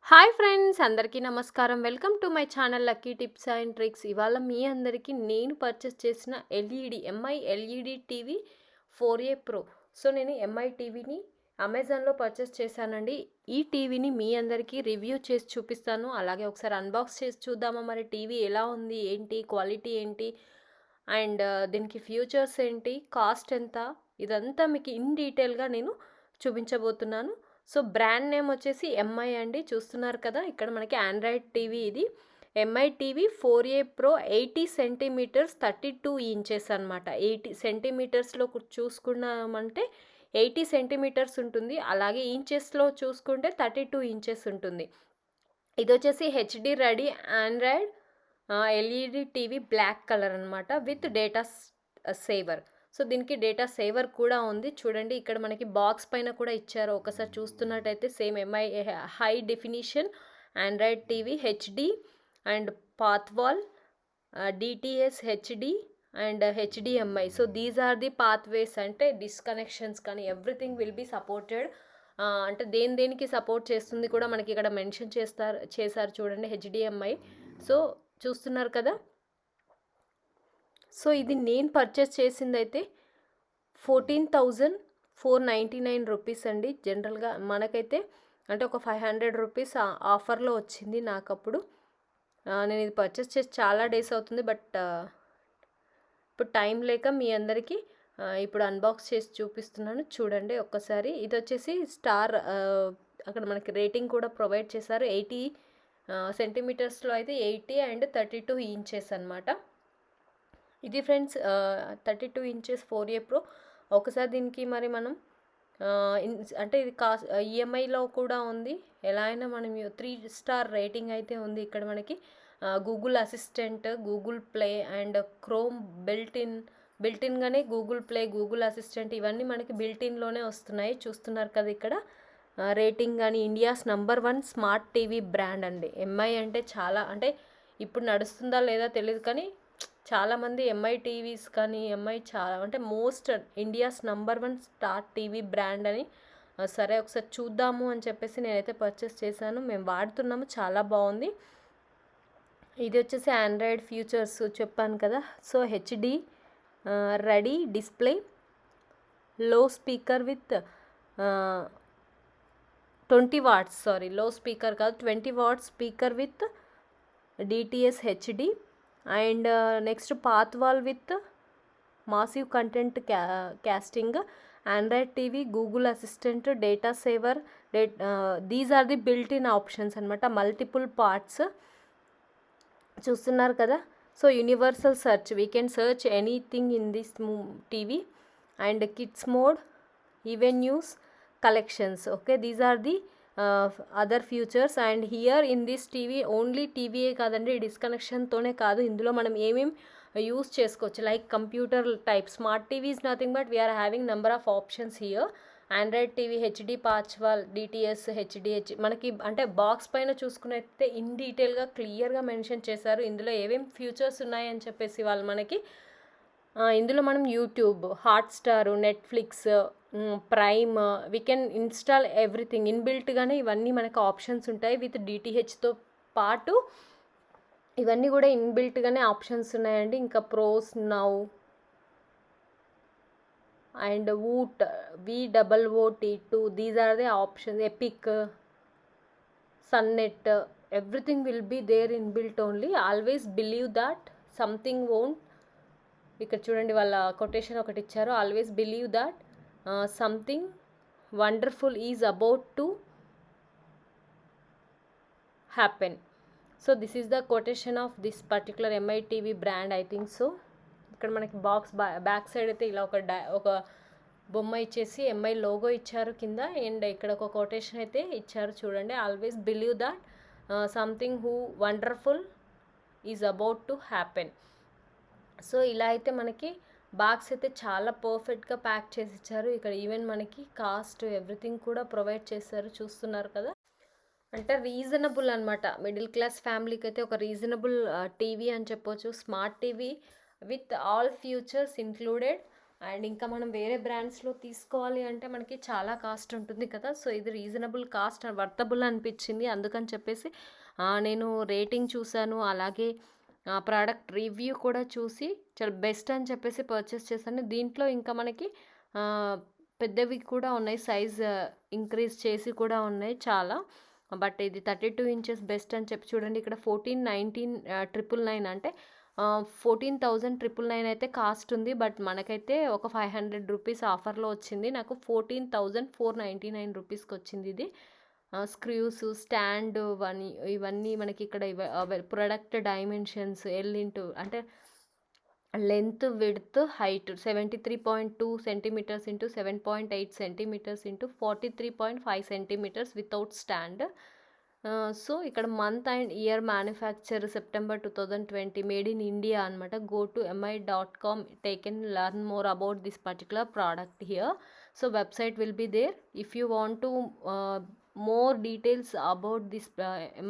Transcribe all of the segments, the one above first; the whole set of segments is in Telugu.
హాయ్ ఫ్రెండ్స్, అందరికీ నమస్కారం. Welcome to my channel lucky tips and tricks. ఇవాళ మీ అందరికీ నేను పర్చేస్ చేసిన MI LED TV 4A pro. So నేను ఎంఐ టీవీని అమెజాన్లో పర్చేస్ చేశానండి. ఈ టీవీని మీ అందరికీ రివ్యూ చేసి చూపిస్తాను. అలాగే ఒకసారి అన్బాక్స్ చేసి చూద్దామా మరి టీవీ ఎలా ఉంది, ఏంటి క్వాలిటీ ఏంటి, అండ్ దీనికి ఫ్యూచర్స్ ఏంటి, కాస్ట్ ఎంత, ఇదంతా మీకు ఇన్ డీటెయిల్గా నేను చూపించబోతున్నాను. సో బ్రాండ్ నేమ్ వచ్చేసి ఎంఐ అండి. చూస్తున్నారు కదా, ఇక్కడ మనకి ఆండ్రాయిడ్ టీవీ ఇది. MI TV 4A pro 80 centimetres 32 inches అనమాట. 80 సెంటీమీటర్స్లో చూసుకున్నామంటే 80 సెంటీమీటర్స్ ఉంటుంది. అలాగే ఇంచెస్లో చూసుకుంటే 32 ఇంచెస్ ఉంటుంది. ఇది వచ్చేసి HD ready Android LED TV black colour అనమాట, విత్ డేటా సేవర్. సో దీనికి డేటా సేవర్ కూడా ఉంది. చూడండి, ఇక్కడ మనకి బాక్స్ పైన కూడా ఇచ్చారు. ఒకసారి చూస్తున్నట్టయితే same Mi high definition Android TV HD and PatchWall DTS HD and HDMI. So these are the pathways, అంటే డిస్కనెక్షన్స్ కానీ ఎవ్రీథింగ్ విల్ బీ సపోర్టెడ్. అంటే దేనికి సపోర్ట్ చేస్తుంది కూడా మనకి ఇక్కడ మెన్షన్ చేశారు చూడండి, హెచ్డిఎంఐ. సో చూస్తున్నారు కదా. సో ఇది నేను పర్చేస్ చేసింది అయితే 14,499 రూపీస్ అండి. జనరల్గా మనకైతే అంటే ఒక 500 రూపీస్ ఆఫర్లో వచ్చింది నాకు అప్పుడు. నేను ఇది పర్చేస్ చేసి చాలా డేస్ అవుతుంది, బట్ ఇప్పుడు టైం లేక మీ అందరికీ ఇప్పుడు అన్బాక్స్ చేసి చూపిస్తున్నాను. చూడండి ఒక్కసారి. ఇది వచ్చేసి స్టార్, అక్కడ మనకి రేటింగ్ కూడా ప్రొవైడ్ చేశారు. 80 సెంటీమీటర్స్లో అయితే 80 అండ్ 32 ఇంచెస్ అనమాట. ఇది ఫ్రెండ్స్ 32 ఇంచెస్ 4A ప్రో. ఒకసారి దీనికి మరి మనం అంటే ఇది ఈఎంఐలో కూడా ఉంది. ఎలా అయినా మనం 3 స్టార్ రేటింగ్ అయితే ఉంది. ఇక్కడ మనకి Google Assistant, Google Play and Chrome బిల్టిన్గానే గూగుల్ ప్లే, గూగుల్ అసిస్టెంట్ ఇవన్నీ మనకి బిల్టిన్లోనే వస్తున్నాయి. చూస్తున్నారు కదా ఇక్కడ రేటింగ్ కానీ. ఇండియాస్ #1 స్మార్ట్ టీవీ బ్రాండ్ అండి. ఎంఐ అంటే చాలా, అంటే ఇప్పుడు నడుస్తుందా లేదా తెలియదు కానీ చాలామంది ఎంఐ టీవీస్ కానీ ఎంఐ చాలా అంటే most India's #1 star TV brand అని. సరే ఒకసారి చూద్దాము అని చెప్పేసి నేనైతే పర్చేస్ చేశాను. మేము వాడుతున్నాము, చాలా బాగుంది. ఇది వచ్చేసి ఆండ్రాయిడ్ ఫీచర్స్ చెప్పాను కదా. So HD ready display, low speaker with 20 watts, sorry low speaker కాదు, 20 watts speaker with DTS HD and next PatchWall with massive content casting, Android TV, Google Assistant, data saver. These are the built in options అనమాట, మల్టిపుల్ పార్ట్స్. చూస్తున్నారు కదా. So universal search, we can search anything in this TV and kids mode, even news, collections. Okay, these are the other features. And here in this TV only టీవీయే కాదండి, డిస్కనెక్షన్తోనే కాదు, ఇందులో మనం ఏమేమి యూస్ చేసుకోవచ్చు. Like computer type smart TV is nothing but we're having number of options here. Android TV HD PatchWall DTS హెచ్డిహెచ్ మనకి అంటే బాక్స్ పైన చూసుకున్నైతే ఇన్ డీటెయిల్గా క్లియర్గా మెన్షన్ చేశారు ఇందులో ఏమేమి ఫ్యూచర్స్ ఉన్నాయని చెప్పేసి వాళ్ళు మనకి. ఇందులో మనం YouTube, Hotstar, Netflix, Prime, we can install everything. ఇన్బిల్ట్గానే ఇవన్నీ మనకు ఆప్షన్స్ ఉంటాయి. విత్ డిటిహెచ్తో పాటు ఇవన్నీ కూడా ఇన్బిల్ట్గానే ఆప్షన్స్ ఉన్నాయండి. ఇంకా Eros Now and Voot, VOOT2, these are the options. Epic, సన్నెట్, everything will be there inbuilt only. Always believe that something won't, ఇక్కడ చూడండి వాళ్ళ కొటేషన్ ఒకటి ఇచ్చారు, always believe that something wonderful is about to happen. So this is the quotation of this particular Mi TV brand, I think so. ఇక్కడ మనకి బాక్స్ బ్యాక్ సైడ్ అయితే ఇలా ఒక బొమ్మ ఇచ్చేసి ఎంఐ లోగో ఇచ్చారు కింద, అండ్ ఇక్కడ ఒక కొటేషన్ అయితే ఇచ్చారు చూడండి, always believe that something wonderful is about to happen. So ఇలా అయితే మనకి బాక్స్ అయితే చాలా పర్ఫెక్ట్గా ప్యాక్ చేసి ఇచ్చారు. ఇక్కడ ఈవెన్ మనకి కాస్ట్ ఎవ్రీథింగ్ కూడా ప్రొవైడ్ చేశారు. చూస్తున్నారు కదా, అంటే రీజనబుల్ అనమాట. మిడిల్ క్లాస్ ఫ్యామిలీకి అయితే ఒక రీజనబుల్ టీవీ అని చెప్పొచ్చు. Smart TV with all futures included and ఇంకా మనం వేరే బ్రాండ్స్లో తీసుకోవాలి అంటే మనకి చాలా కాస్ట్ ఉంటుంది కదా. సో ఇది రీజనబుల్ కాస్ట్ వర్తబుల్ అనిపించింది. అందుకని చెప్పేసి నేను రేటింగ్ చూశాను, అలాగే ప్రోడక్ట్ రివ్యూ కూడా చూసి చాలా బెస్ట్ అని చెప్పేసి పర్చేస్ చేశాను. దీంట్లో ఇంకా మనకి పెద్దవి కూడా ఉన్నాయి, సైజ్ ఇంక్రీజ్ చేసి కూడా ఉన్నాయి చాలా. బట్ ఇది 32 ఇంచెస్ బెస్ట్ అని చెప్పి చూడండి. ఇక్కడ 14,19,999 అంటే 14,999 అయితే కాస్ట్ ఉంది. బట్ మనకైతే ఒక 500 రూపీస్ ఆఫర్లో వచ్చింది. నాకు 14,499 రూపీస్కి వచ్చింది ఇది. స్క్రూస్, స్టాండ్, ఇవన్నీ మనకి ఇక్కడ ప్రొడక్ట్ డైమెన్షన్స్ అంటే length, width, height 73.2 centimetres into 7.8 centimetres into 43.5 centimetres without stand. So ఇక్కడ month and year manufacture September 2020, made in India అనమాట. Go to mi.com, take and learn more about this particular product here. So website will be there. If you want to more details about this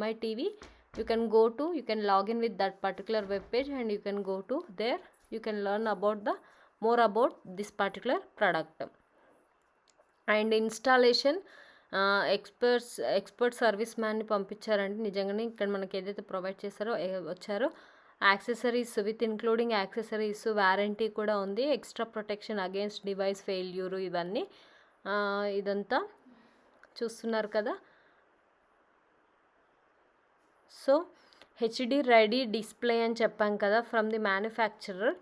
MI TV, you can log in with that particular web page and you can go to there. You can learn more about this particular product. And installation expert service మ్యాన్ని పంపించారంటే నిజంగానే ఇక్కడ మనకి ఏదైతే ప్రొవైడ్ చేశారో వచ్చారో accessories with including accessories, warranty కూడా ఉంది, extra protection against device failure, ఇవన్నీ ఇదంతా చూస్తున్నారు కదా. సో హెచ్డి రెడీ డిస్ప్లే అని చెప్పాం కదా from the manufacturer.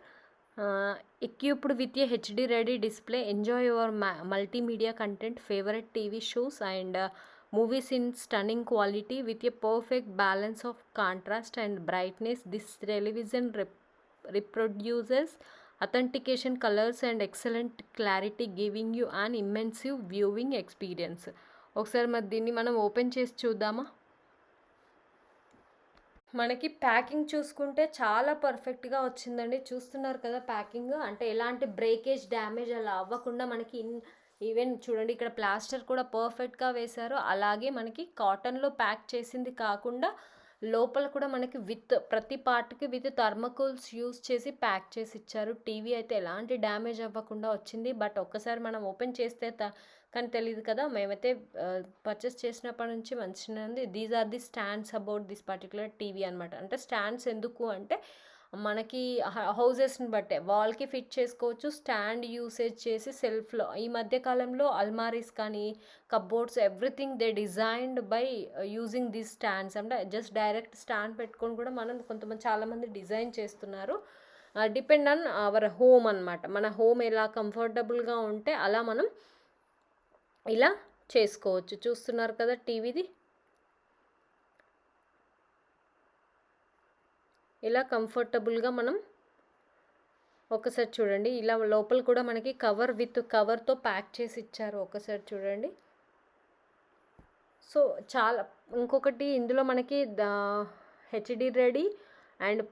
equipped with a HD ready display, enjoy your multimedia content, favorite TV shows and movies in stunning quality with a perfect balance of contrast and brightness. This television reproduces authentication colors and excellent clarity, giving you an immersive viewing experience. ఒకసారి మరి దీన్ని మనం ఓపెన్ చేసి చూద్దామా. మనకి ప్యాకింగ్ చూసుకుంటే చాలా పర్ఫెక్ట్గా వచ్చిందండి. చూస్తున్నారు కదా ప్యాకింగ్, అంటే ఎలాంటి బ్రేకేజ్, డ్యామేజ్ అలా అవ్వకుండా మనకి ఈవెన్ చూడండి ఇక్కడ ప్లాస్టర్ కూడా పర్ఫెక్ట్గా వేశారు. అలాగే మనకి కాటన్లో ప్యాక్ చేసింది కాకుండా లోపల కూడా మనకి ప్రతి పార్ట్కి విత్ థర్మకోల్స్ యూస్ చేసి ప్యాక్ చేసి ఇచ్చారు. టీవీ అయితే ఎలాంటి డ్యామేజ్ అవ్వకుండా వచ్చింది. బట్ ఒక్కసారి మనం ఓపెన్ చేస్తే కానీ తెలియదు కదా. మేమైతే పర్చేస్ చేసినప్పటి నుంచి మంచిగా ఉంది. These are the stands about this particular TV అనమాట. అంటే స్టాండ్స్ ఎందుకు అంటే మనకి హౌజెస్ని బట్టే వాల్కి ఫిట్ చేసుకోవచ్చు, స్టాండ్ యూసేజ్ చేసి సెల్ఫ్లో. ఈ మధ్య కాలంలో అల్మారీస్ కానీ cupboards everything they designed by using these stands. అంటే జస్ట్ డైరెక్ట్ స్టాండ్ పెట్టుకొని కూడా మనం చాలామంది డిజైన్ చేస్తున్నారు. డిపెండ్ ఆన్ అవర్ హోమ్ అనమాట. మన హోమ్ ఎలా కంఫర్టబుల్గా ఉంటే అలా మనం ఇలా చేసుకోవచ్చు. చూస్తున్నారు కదా టీవీది ఇలా కంఫర్టబుల్గా మనం ఒకసారి చూడండి. ఇలా లోపల కూడా మనకి కవర్తో ప్యాక్ చేసి ఇచ్చారు. ఒకసారి చూడండి. సో చాలా ఇంకొకటి ఇందులో మనకి HD ready and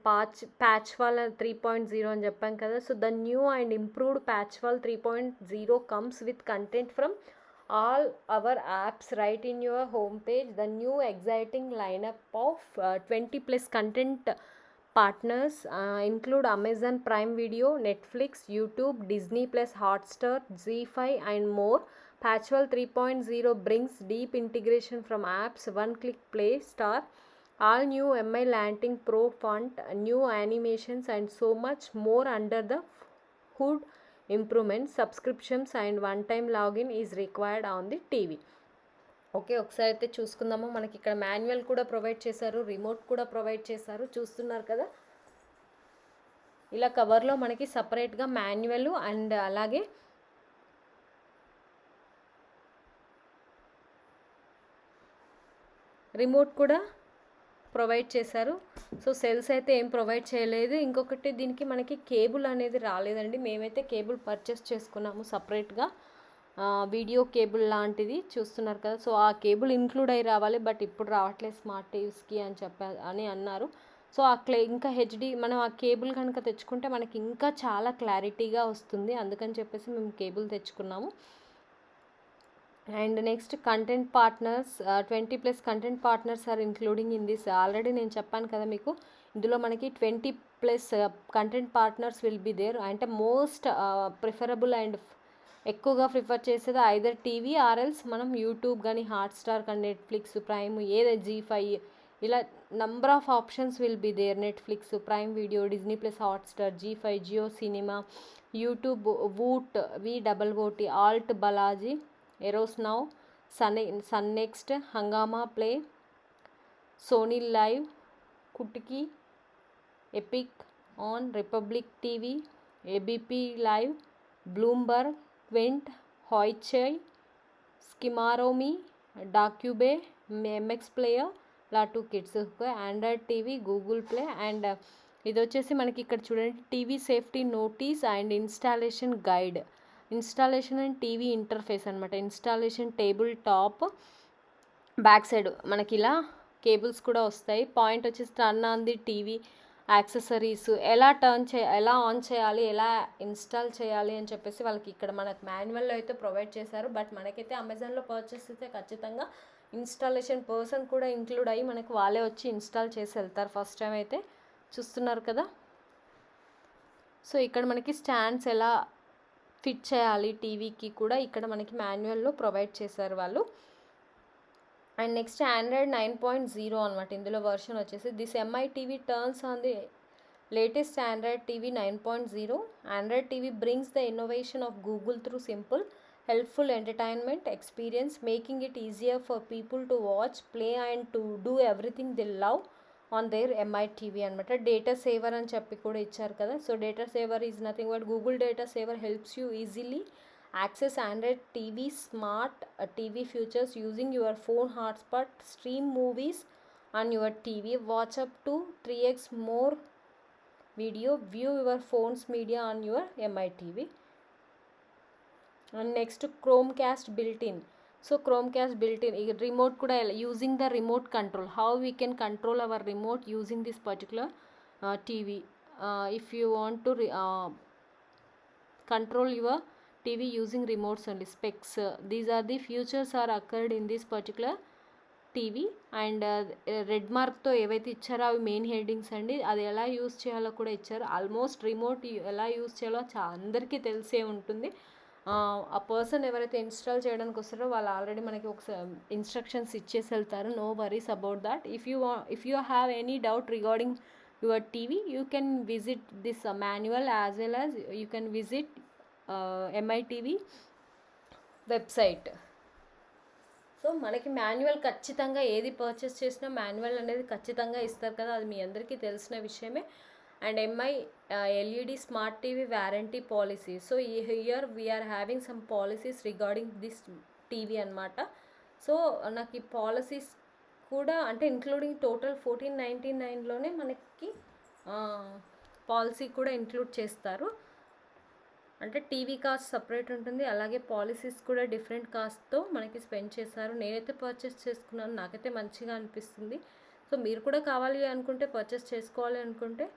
patch wall 3.0 అని చెప్పాం కదా. So the new and improved patch wall 3.0 comes with content from all our apps right in your home page. The new exciting lineup of 20 plus content partners include Amazon Prime Video, Netflix, YouTube, Disney Plus, Hotstar, ZEE5 and more. Patchwell 3.0 brings deep integration from apps, one-click play, star, all new MI Lanting Pro font, new animations and so much more under the hood. Improvement, subscriptions and one time login is required on the TV. Okay, ఒకసారి అయితే చూసుకుందాము. మనకి ఇక్కడ మాన్యువల్ కూడా ప్రొవైడ్ చేశారు, రిమోట్ కూడా ప్రొవైడ్ చేశారు. చూస్తున్నారు కదా ఇలా కవర్లో మనకి సపరేట్గా మాన్యువల్ అండ్ అలాగే రిమోట్ కూడా ప్రొవైడ్ చేశారు. సో సెల్స్ అయితే ఏం ప్రొవైడ్ చేయలేదు. ఇంకొకటి దీనికి మనకి కేబుల్ అనేది రాలేదండి. మేమైతే కేబుల్ పర్చేస్ చేసుకున్నాము సపరేట్గా, వీడియో కేబుల్ లాంటిది. చూస్తున్నారు కదా. సో ఆ కేబుల్ ఇంక్లూడ్ అయ్యి రావాలి, బట్ ఇప్పుడు రావట్లేదు స్మార్ట్ టీవీస్కి అని అన్నారు. సో ఇంకా హెచ్డి మనం ఆ కేబుల్ కనుక తెచ్చుకుంటే మనకి ఇంకా చాలా క్లారిటీగా వస్తుంది. అందుకని చెప్పేసి మేము కేబుల్ తెచ్చుకున్నాము. And next content partners 20+ content partners are including in this. Already నేను చెప్పాను కదా మీకు, ఇందులో మనకి 20+ content partners will be there. అంటే మోస్ట్ ప్రిఫరబుల్ అండ్ ఎక్కువగా ప్రిఫర్ చేసేది ఐదర్ టీవీ ఆర్ఎల్స్ మనం యూట్యూబ్ కానీ, హాట్స్టార్ కానీ, నెట్ఫ్లిక్స్, ప్రైమ్, ఏదో జీ5, ఇలా number of options will be there. Netflix, Prime Video, Disney Plus, Hotstar, Zee5, Jio Cinema, YouTube, Voot, VOOT, Alt, Balaji, Eros Now, Sun Next, Hungama Play, Sony LIV, Kutuki, Epic, On, Republic TV, ABP Live, Bloomberg, Quint, Hoichoi, స్కిమారోమి, Docubay, MX Player, Lattoo Kids, Android TV, Google Play. And ఇది వచ్చేసి మనకి ఇక్కడ చూడండి, TV safety notice and installation guide. Installation and TV interface అనమాట. Installation table top, back side మనకి ఇలా కేబుల్స్ కూడా వస్తాయి. పాయింట్ వచ్చేసి turn on the TV accessories, ఎలా ఎలా ఆన్ చేయాలి, ఎలా ఇన్స్టాల్ చేయాలి అని చెప్పేసి వాళ్ళకి ఇక్కడ మనకు మాన్యువల్లో అయితే ప్రొవైడ్ చేశారు. బట్ మనకైతే అమెజాన్లో పర్చేస్ అయితే ఖచ్చితంగా ఇన్స్టాలేషన్ పర్సన్ కూడా ఇంక్లూడ్ అయ్యి మనకు వాళ్ళే వచ్చి ఇన్స్టాల్ చేసి వెళ్తారు ఫస్ట్ టైం అయితే. చూస్తున్నారు కదా. సో ఇక్కడ మనకి స్టాండ్స్ ఎలా ఫిట్ చేయాలి టీవీకి కూడా ఇక్కడ మనకి మాన్యువల్లో ప్రొవైడ్ చేశారు వాళ్ళు. అండ్ నెక్స్ట్ ఆండ్రాయిడ్ 9.0 అనమాట ఇందులో వర్షన్ వచ్చేసి. This MI TV turns on the latest Android TV 9.0. Android TV brings the innovation of Google through simple, helpful entertainment experience, making it easier for people to watch, play and to do everything they love on their MI TV అనమాట. డేటా సేవర్ అని చెప్పి కూడా ఇచ్చారు కదా. So data saver is nothing but Google data saver helps you easily access Android TV smart TV features using your phone hotspot, stream movies on your TV, watch up to 3x more video, view your phone's media on your MI TV. And next Chromecast built-in. So Chromecast built-in remote kuda using the remote control, how we can control our remote using this particular TV. If you want to control your TV using remotes only, specs, these are the features are occurred in this particular TV. And red మార్క్తో ఏవైతే ఇచ్చారో అవి మెయిన్ హెడ్డింగ్స్ అండి. అది ఎలా యూస్ చేయాలో కూడా ఇచ్చారు. ఆల్మోస్ట్ రిమోట్ ఎలా యూస్ చేయాలో అందరికీ తెలిసే ఉంటుంది. ఆ పర్సన్ ఎవరైతే ఇన్స్టాల్ చేయడానికి వస్తారో వాళ్ళు ఆల్రెడీ మనకి ఒక ఇన్స్ట్రక్షన్స్ ఇచ్చేసి వెళ్తారు. No worries about that. If you have any doubt regarding your TV you can visit this manual as well as you can visit MI TV website. So మనకి మాన్యువల్ ఖచ్చితంగా ఏది పర్చేస్ చేసినా మాన్యువల్ అనేది ఖచ్చితంగా ఇస్తారు కదా, అది మీ అందరికీ తెలిసిన విషయమే. And MI LED smart TV warranty policy. So here we are having some policies regarding this TV అనమాట. సో నాకు ఈ పాలసీస్ కూడా అంటే ఇంక్లూడింగ్ టోటల్ 1499లోనే మనకి పాలసీ కూడా ఇంక్లూడ్ చేస్తారు. అంటే టీవీ కాస్ట్ సపరేట్ ఉంటుంది, అలాగే పాలసీస్ కూడా డిఫరెంట్ కాస్ట్తో మనకి స్పెండ్ చేశారు. నేనైతే పర్చేస్ చేసుకున్నాను, నాకైతే మంచిగా అనిపిస్తుంది. సో మీరు కూడా కావాలి అనుకుంటే పర్చేస్ చేసుకోవాలి అనుకుంటే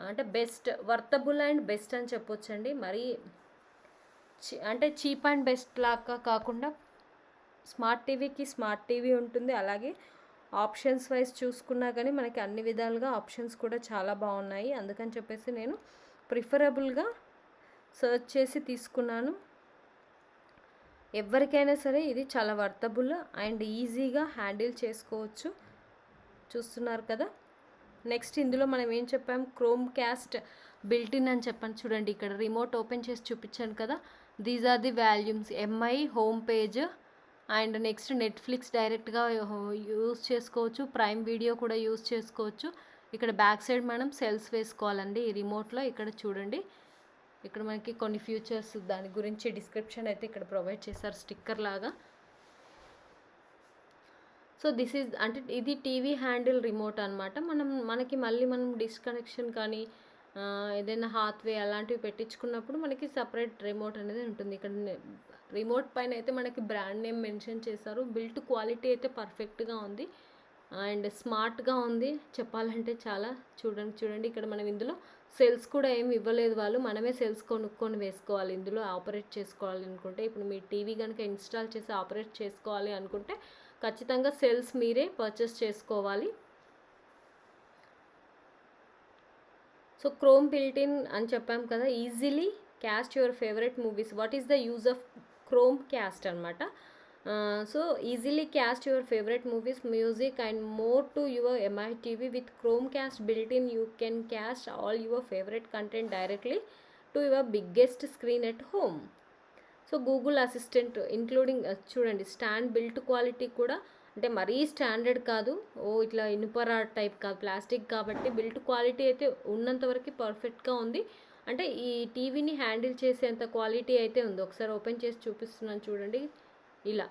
అంటే బెస్ట్, వర్తబుల్ అండ్ బెస్ట్ అని చెప్పొచ్చండి. మరి అంటే చీప్ అండ్ బెస్ట్ లాగా కాకుండా స్మార్ట్ టీవీకి స్మార్ట్ టీవీ ఉంటుంది, అలాగే ఆప్షన్స్ వైజ్ చూసుకున్నా కానీ మనకి అన్ని విధాలుగా ఆప్షన్స్ కూడా చాలా బాగున్నాయి. అందుకని చెప్పేసి నేను ప్రిఫరబుల్గా సర్చ్ చేసి తీసుకున్నాను. ఎవరికైనా సరే ఇది చాలా వర్తబుల్ అండ్ ఈజీగా హ్యాండిల్ చేసుకోవచ్చు. చూస్తున్నారు కదా. నెక్స్ట్ ఇందులో మనం ఏం చెప్పాం, క్రోమ్కాస్ట్ బిల్ట్-ఇన్ అని చెప్పాను. చూడండి ఇక్కడ రిమోట్ ఓపెన్ చేసి చూపించాను కదా. These are the volumes, MI home page and next Netflix డైరెక్ట్గా యూస్ చేసుకోవచ్చు, ప్రైమ్ వీడియో కూడా యూస్ చేసుకోవచ్చు. ఇక్కడ బ్యాక్ సైడ్ మనం సెల్స్ వేసుకోవాలండి ఈ రిమోట్లో. ఇక్కడ చూడండి, ఇక్కడ మనకి కొన్ని ఫీచర్స్ దాని గురించి డిస్క్రిప్షన్ అయితే ఇక్కడ ప్రొవైడ్ చేశారు స్టిక్కర్ లాగా. సో దిస్ ఈజ్ అంటే ఇది టీవీ హ్యాండిల్ రిమోట్ అనమాట. మనకి మళ్ళీ మనం డిస్కనెక్షన్ కానీ ఏదైనా హాత్వే అలాంటివి పెట్టించుకున్నప్పుడు మనకి సపరేట్ రిమోట్ అనేది ఉంటుంది. ఇక్కడ రిమోట్ పైన అయితే మనకి బ్రాండ్ నేమ్ మెన్షన్ చేశారు. బిల్ట్ క్వాలిటీ అయితే పర్ఫెక్ట్గా ఉంది. అండ్ స్మార్ట్గా ఉంది చెప్పాలంటే చాలా. చూడండి ఇక్కడ మనం ఇందులో సెల్స్ కూడా ఏమి ఇవ్వలేదు వాళ్ళు, మనమే సెల్స్ కొనుక్కొని వేసుకోవాలి. ఇందులో ఆపరేట్ చేసుకోవాలి అనుకుంటే, ఇప్పుడు మీ టీవీ కనుక ఇన్స్టాల్ చేసి ఆపరేట్ చేసుకోవాలి అనుకుంటే ఖచ్చితంగా సెల్స్ మీరే పర్చేస్ చేసుకోవాలి. సో క్రోమ్ బిల్ట్-ఇన్ అని చెప్పాం కదా, easily cast your favourite movies. What is the use of Chromecast అనమాట. So easily cast your favourite movies, music and more to your MI TV. With Chromecast built in you can cast all your favourite content directly to your biggest screen at home. So Google Assistant including చూడండి, స్టాండ్ బిల్ట్ క్వాలిటీ కూడా అంటే మరీ స్టాండర్డ్ కాదు, ఇట్లా ఇనుపరా టైప్ కాదు, ప్లాస్టిక్ కాబట్టి బిల్ట్ క్వాలిటీ అయితే ఉన్నంతవరకు పర్ఫెక్ట్గా ఉంది. అంటే ఈ టీవీని హ్యాండిల్ చేసేంత క్వాలిటీ అయితే ఉంది. ఒకసారి ఓపెన్ చేసి చూపిస్తున్నాను చూడండి. ఇలా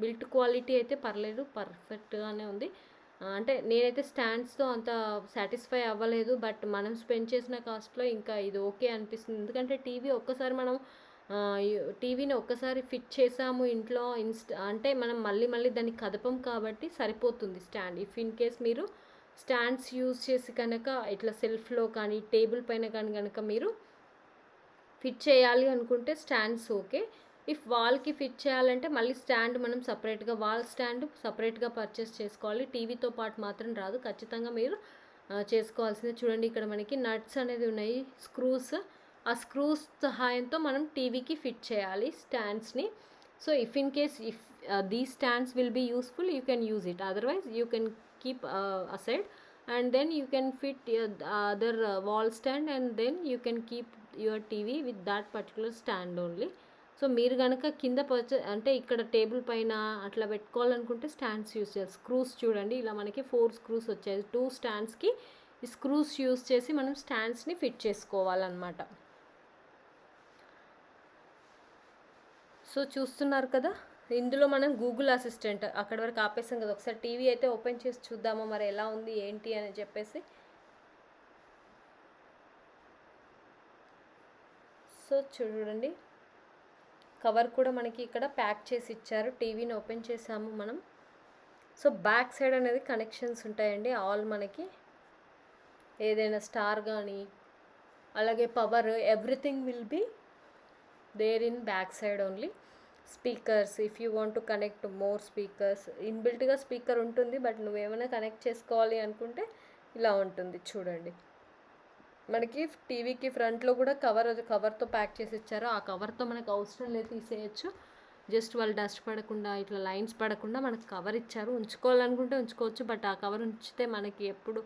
బిల్ట్ క్వాలిటీ అయితే పర్లేదు, పర్ఫెక్ట్గానే ఉంది. అంటే నేనైతే స్టాండ్స్తో అంత సాటిస్ఫై అవ్వలేదు, బట్ మనం స్పెండ్ చేసిన కాస్ట్లో ఇంకా ఇది ఓకే అనిపిస్తుంది. ఎందుకంటే టీవీని ఒక్కసారి ఫిట్ చేసాము ఇంట్లో, అంటే మనం మళ్ళీ దాన్ని కదపం కాబట్టి సరిపోతుంది స్టాండ్. ఇఫ్ ఇన్ కేస్ మీరు స్టాండ్స్ యూజ్ చేసి కనుక ఇట్లా సెల్ఫ్లో కానీ టేబుల్ పైన కానీ కనుక మీరు ఫిట్ చేయాలి అనుకుంటే స్టాండ్స్ ఓకే. ఇఫ్ వాల్కి ఫిట్ చేయాలంటే మళ్ళీ స్టాండ్ మనం సపరేట్గా, వాల్ స్టాండ్ సపరేట్గా పర్చేస్ చేసుకోవాలి. టీవీతో పాటు మాత్రం రాదు, ఖచ్చితంగా మీరు చేసుకోవాల్సిందే. చూడండి ఇక్కడ మనకి నట్స్ అనేది ఉన్నాయి, స్క్రూస్. ఆ స్క్రూస్ సహాయంతో మనం టీవీకి ఫిట్ చేయాలి స్టాండ్స్ని. So if in case these stands will be useful, you can use it. Otherwise you can keep aside and then you can fit other wall stand and then you can keep your TV with that particular stand only. So మీరు కనుక కింద అంటే ఇక్కడ టేబుల్ పైన అట్లా పెట్టుకోవాలనుకుంటే స్టాండ్స్ యూస్ చేయాలి. స్క్రూస్ చూడండి, ఇలా మనకి 4 స్క్రూస్ వచ్చాయి. 2 స్టాండ్స్కి ఈ స్క్రూస్ యూస్ చేసి మనం స్టాండ్స్ని ఫిట్ చేసుకోవాలన్నమాట. సో చూస్తున్నారు కదా, ఇందులో మనం గూగుల్ అసిస్టెంట్ అక్కడ వరకు ఆపేసాం కదా, ఒకసారి టీవీ అయితే ఓపెన్ చేసి చూద్దామా మరి ఎలా ఉంది ఏంటి అని చెప్పేసి. సో చూడండి, కవర్ కూడా మనకి ఇక్కడ ప్యాక్ చేసి ఇచ్చారు. టీవీని ఓపెన్ చేసాము మనం. సో బ్యాక్ సైడ్ అనేది కనెక్షన్స్ ఉంటాయండి, ఆల్ మనకి ఏదైనా స్టార్ కానీ అలాగే power everything will be there in back side only. Speakers, if you want to connect more speakers, ఇన్బిల్ట్గా స్పీకర్ ఉంటుంది, బట్ నువ్వేమైనా కనెక్ట్ చేసుకోవాలి అనుకుంటే ఇలా ఉంటుంది. చూడండి మనకి టీవీకి ఫ్రంట్లో కూడా కవర్తో ప్యాక్ చేసి ఇచ్చారు. ఆ కవర్తో మనకు అవసరం లేదు, తీసేయచ్చు. జస్ట్ వాళ్ళు డస్ట్ పడకుండా ఇట్లా లైన్స్ పడకుండా మనకు కవర్ ఇచ్చారు. ఉంచుకోవాలనుకుంటే ఉంచుకోవచ్చు, బట్ ఆ కవర్ ఉంచితే మనకి ఎప్పుడు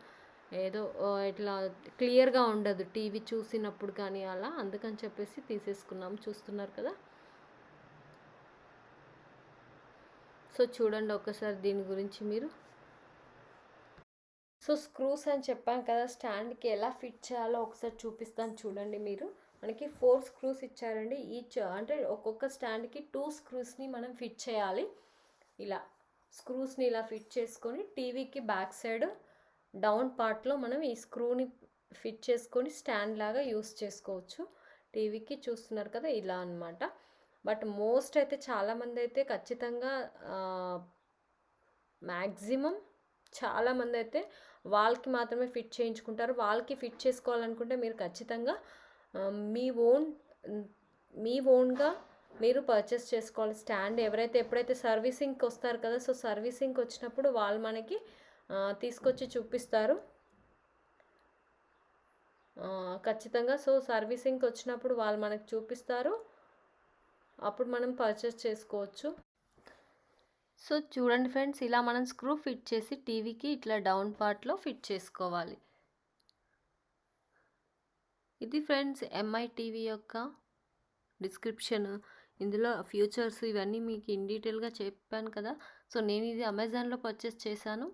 ఏదో ఇట్లా క్లియర్గా ఉండదు టీవీ చూసినప్పుడు కానీ అలా, అందుకని చెప్పేసి తీసేసుకున్నాం. చూస్తున్నారు కదా. సో చూడండి ఒకసారి దీని గురించి మీరు. సో స్క్రూస్ అని చెప్పాం కదా, స్టాండ్కి ఎలా ఫిట్ చేయాలో ఒకసారి చూపిస్తాను చూడండి మీరు. మనకి 4 స్క్రూస్ ఇచ్చారండి ఈచ్, అంటే ఒక్కొక్క స్టాండ్కి 2 స్క్రూస్ని మనం ఫిట్ చేయాలి. ఇలా స్క్రూస్ని ఇలా ఫిట్ చేసుకొని టీవీకి బ్యాక్ సైడ్ డౌన్ పార్ట్లో మనం ఈ స్క్రూని ఫిట్ చేసుకొని స్టాండ్ లాగా యూస్ చేసుకోవచ్చు టీవీకి. చూస్తున్నారు కదా ఇలా అన్నమాట. బట్ మోస్ట్ అయితే చాలామంది అయితే ఖచ్చితంగా మ్యాక్సిమం చాలామంది అయితే వాల్కి మాత్రమే ఫిట్ చేయించుకుంటారు. వాల్కి ఫిట్ చేసుకోవాలనుకుంటే మీరు ఖచ్చితంగా మీ ఓన్గా మీరు పర్చేస్ చేసుకోవాలి స్టాండ్. ఎప్పుడైతే సర్వీసింగ్కి వస్తారు కదా, సో సర్వీసింగ్కి వచ్చినప్పుడు వాళ్ళు మనకి తీసుకొచ్చి చూపిస్తారు ఖచ్చితంగా. సో సర్వీసింగ్కి వచ్చినప్పుడు వాళ్ళు మనకి చూపిస్తారు, అప్పుడు మనం పర్చేస్ చేసుకోవచ్చు. సో చూడండి ఫ్రెండ్స్, ఇలా మనం స్క్రూ ఫిట్ చేసి టీవీకి ఇట్లా డౌన్ పార్ట్లో ఫిట్ చేసుకోవాలి. ఇది ఫ్రెండ్స్ MI టీవీ యొక్క డిస్క్రిప్షన్. ఇందులో ఫ్యూచర్స్ ఇవన్నీ మీకు ఇన్ డీటెయిల్గా చెప్పాను కదా. సో నేను ఇది అమెజాన్లో పర్చేస్ చేశాను.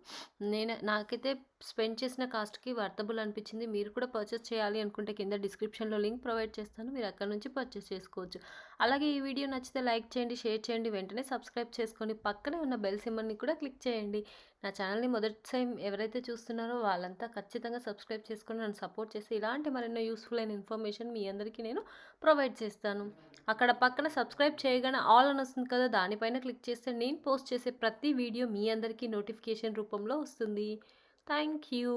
నాకైతే స్పెండ్ చేసిన కాస్ట్కి వర్తబుల్ అనిపించింది. మీరు కూడా పర్చేస్ చేయాలి అనుకుంటే కింద డిస్క్రిప్షన్లో లింక్ ప్రొవైడ్ చేస్తాను, మీరు అక్కడ నుంచి పర్చేస్ చేసుకోవచ్చు. అలాగే ఈ వీడియో నచ్చితే లైక్ చేయండి, షేర్ చేయండి, వెంటనే సబ్స్క్రైబ్ చేసుకొని పక్కనే ఉన్న బెల్ సింబల్ని కూడా క్లిక్ చేయండి. నా ఛానల్‌ని మొదటి టైం ఎవరైతే చూస్తున్నారో వాళ్ళంతా ఖచ్చితంగా సబ్స్క్రైబ్ చేసుకొని నన్ను సపోర్ట్ చేసి ఇలాంటి మరెన్నో యూస్‌ఫుల్ అయిన ఇన్ఫర్మేషన్ మీ అందరికీ నేను ప్రొవైడ్ చేస్తాను. అక్కడ పక్కన సబ్స్క్రైబ్ చేయగానే ఆల్ అని వస్తుంది కదా! దానిపైన క్లిక్ చేస్తే నేను పోస్ట్ చేసే ప్రతి వీడియో మీ అందరికీ నోటిఫికేషన్ రూపంలో వస్తుంది. Thank you.